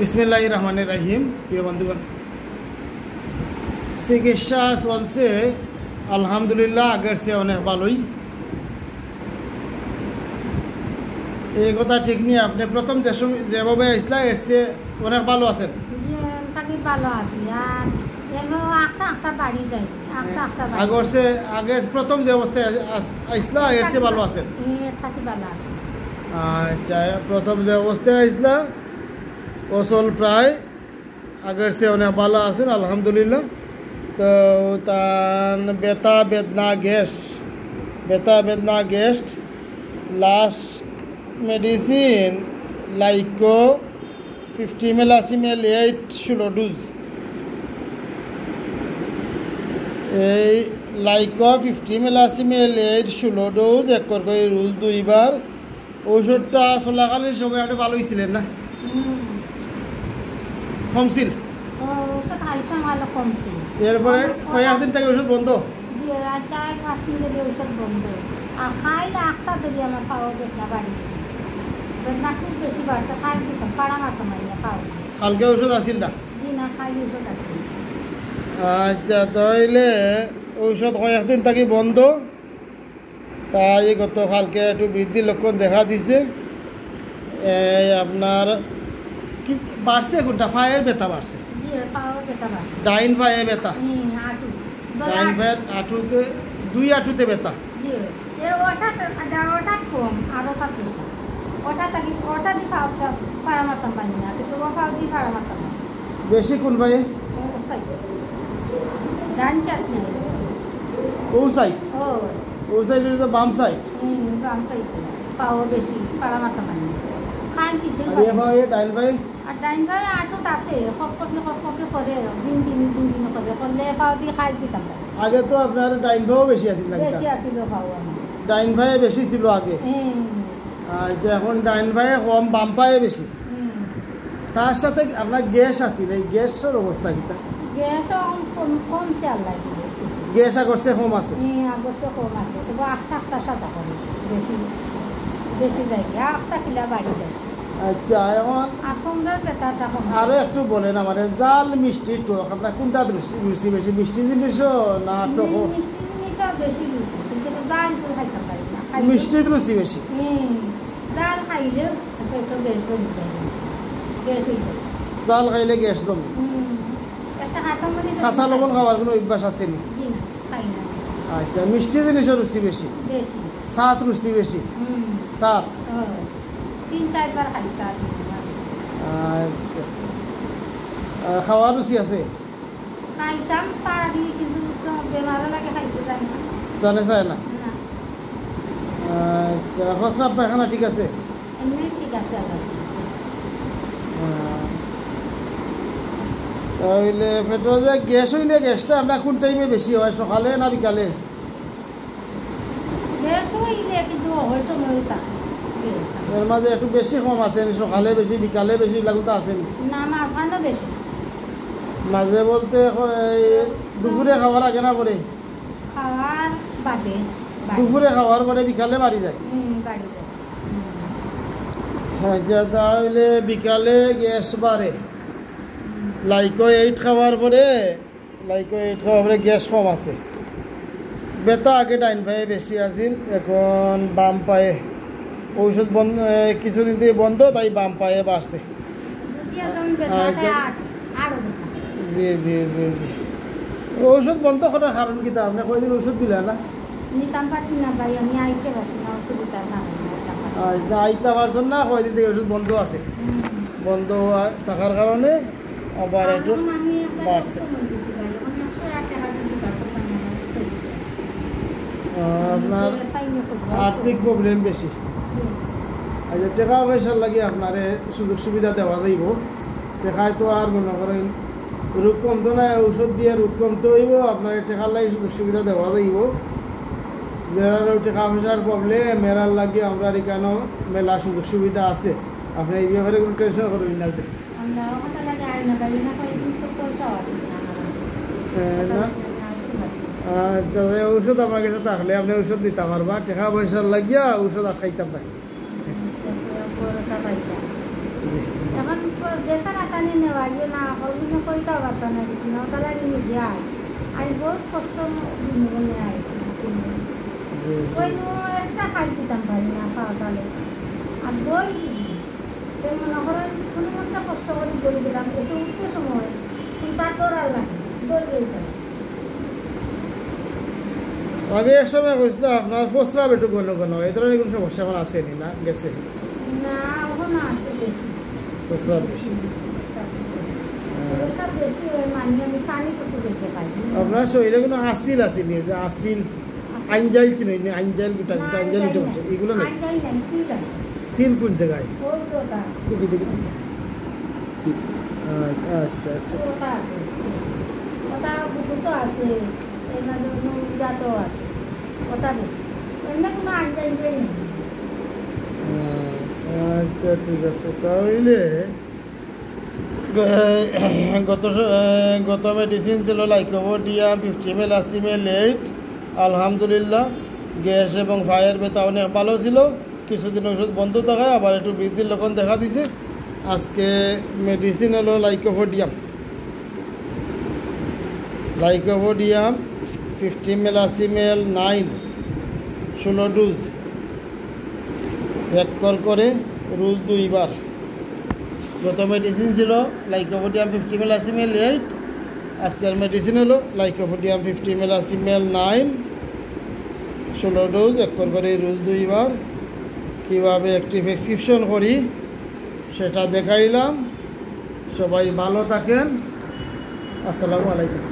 বিসমিল্লাহির রহমানির রহিম। প্রিয় বন্ধুগণ, চিকিৎসা চলছে আলহামদুলিল্লাহ, আগের চেয়ে অনেক ভালোই। এই কথা ঠিক নিয়ে আপনি প্রথম যেভাবে আসলা এর চেয়ে অনেক ভালো আছেন। আগে প্রথম যে অবস্থায় আসলা এর চেয়ে ভালো আছেন। আচ্ছা, প্রথম যে অবস্থায় আসলা ওসল প্রায় আগের চেয়ে অনেক ভালো আছেন আলহামদুলিল্লাহ। তো তার ব্যথা বেদনা গ্যাস লাস্ট মেডিসিন লাইকো 50 ml 16 ডোজ। এই লাইকো 50 ml 16 ডোজ এক করে রোজ 2 বার। ওষুধটা চলাকালীন সময় আপনি ভালো হয়েছিলেন না? কমছিল। এরপরে কয়েকদিন থেকে ওষুধ বন্ধ। কালকে ওষুধ আসিল না? আচ্ছা, তাহলে ঔষধ কয়েকদিন থেকে বন্ধ। তাই গতকালকে একটু বৃদ্ধির লক্ষণ দেখা দিছে। আপনার কি বাড়ছে? কোনটা পায়ের ব্যথা বাড়ছে? ডাইন পায়ে ব্যথা, ডাইন পায়ের আঁটুতে, 2 হাঁটুতে ব্যথা। বেশি কোন পায়ে? ও সাইড তো বাম সাইড। ডাইন পায়ে আগে তো আপনার ডাইন ভাইও বেশি আছিল, ডাইন ভাইয়ে বেশি ছিল আগে। আচ্ছা, এখন ডাইন ভাইয়ে কম, বাম পায়ে বেশি। তার সাথে আপনার গ্যাস আছিল, এই গ্যাসের অবস্থা কি? গ্যাস আগরছে কম আছে? আচ্ছা, এখন আরো একটু বলেন আমার, জাল মিষ্টি টক আপনার কোনটা রুচি বেশি? মিষ্টি জিনিসও না টক? মিষ্টি রুচি বেশি। জাল খাইলে গ্যাস জমে। কাঁচা লবণ খাওয়ার কোনো অভ্যাস আছে নি? আচ্ছা, মিষ্টি জিনিসের রুচি বেশি? সাত রুচি বেশি? সাত। আচ্ছা, খাওয়ার রুচি আছে? জানে চায় না? আচ্ছা, প্রস্রাব পায়খানা ঠিক আছে? তাহলে পেট্রোল যে গ্যাস হইলে গ্যাসটা আপনার কোন টাইমে বেশি হয়, সকালে না বিকালে? এর মাঝে একটু বেশি কম আছে, সকালে বেশি বিকালে বেশি লাগুতে আছে? মাঝে বলতে দুপুরে খাওয়ার আগে না পরে? দুপুরে খাওয়ার পরে বিকালে বাড়ি যায়? আচ্ছা, তাহলে বিকালে গ্যাস বাড়ে। লাইকো 8 খাওয়ার পরে গ্যাস কম আছে। ব্যথা আগে ডাইন পায়ে বেশি আছিল, এখন বাম পায়ে। ঔষধ বন্ধ, কিছুদিন থেকে বন্ধ, তাই বাম পায়ে বাড়ছে। জি জি জি জি। ঔষধ বন্ধ করার কারণ কি? আপনি কয়দিন ওষুধ দিলে না? আইতে পারছেন না? কয়দিন থেকে ওষুধ বন্ধ আছে? বন্ধ থাকার কারণে আবার একটু বাড়ছে। আপনার আর্থিক প্রবলেম বেশি। আচ্ছা, টাকা পয়সার লাগে আপনার সুযোগ সুবিধা দেওয়া যাইব। টাকায় তো আর মনে করেন রোগ কমতো না, ঔষধ দিয়ে রোগ কমতে হইব। আপনার টাকার লাগে সুযোগ সুবিধা দেওয়া যাইব। যারা টাকা পয়সার প্রবলেম এরার লাগে আমরা এখানে মেলা সুযোগ সুবিধা আছে। আপনি এই ব্যাপারে কোনো টেনশন করবেন না। যে আচ্ছা, ঔষধ আমার কাছে থাকলে আপনি ঔষধ দিতে পারবা। টাকা পয়সার লাগিয়া ঔষধ আটকাইতাম না। আসবে না কলগুলো কইতে পারতাম না কিছু না তারা নিজে আয় আমি বহুত কষ্ট দিনে আইছি কইনো একটা খাই দিতাম পারি না খাওয়া তাহলে আর বই মনে করেন কোনো মধ্যে কষ্ট করে বই দিলাম এসে উঠতে সময় কিন্তু তার দৌড়ার লাগে দৌড় গেলাম আগে এক সময় হয়েছিল আপনার প্রস্রাব একটু ঘন ঘন এই ধরনের কোনো সমস্যা এখন আসেনি না গেছে না ওখানে আছে বেশি প্রস্রাব বেশি বেশি মানে আমি পানি প্রচুর বেশি খাই আপনার শরীরে কোনো আসিল আসেনি যে আসিল আইনজাইল ছিল আইনজাইল গোটা গোটা আইনজাইল উঠে বসে এগুলো নেই তিল কোন জায়গায় দেখি দেখি ঠিক আচ্ছা আচ্ছা ওটা আছে ওটা বুকুতো আছে এর মাঝে নুরাতো আছে ওটা বেশি এমনি কোনো আইনজাইল নেই আচ্ছা ঠিক আছে তাহলে গত মেডিসিন ছিল লাইকোভোডিয়া 50 ml 80 ml 8 আলহামদুলিল্লাহ গ্যাস এবং ফায়ার ব্যথা অনেক ভালো ছিল কিছুদিন ওষুধ বন্ধ থাকায় আবার একটু বৃদ্ধির লক্ষণ দেখা দিছে আজকে মেডিসিন হলো লাইকোভোডিয়াম 50 ml 80 ml 9 16 ডোজ এক করে রোজ 2 বার গত মেডিসিন ছিল লাইকোভোডিয়াম 50 ml 80 ml 8 আজকের মেডিসিন হলো লাইকোভোডিয়াম 50 ml 80 ml 9 16 ডোজ এক করে রোজ 2 বার কীভাবে একটি প্রেসক্রিপশন করি সেটা দেখাইলাম সবাই ভালো থাকেন আসসালামু আলাইকুম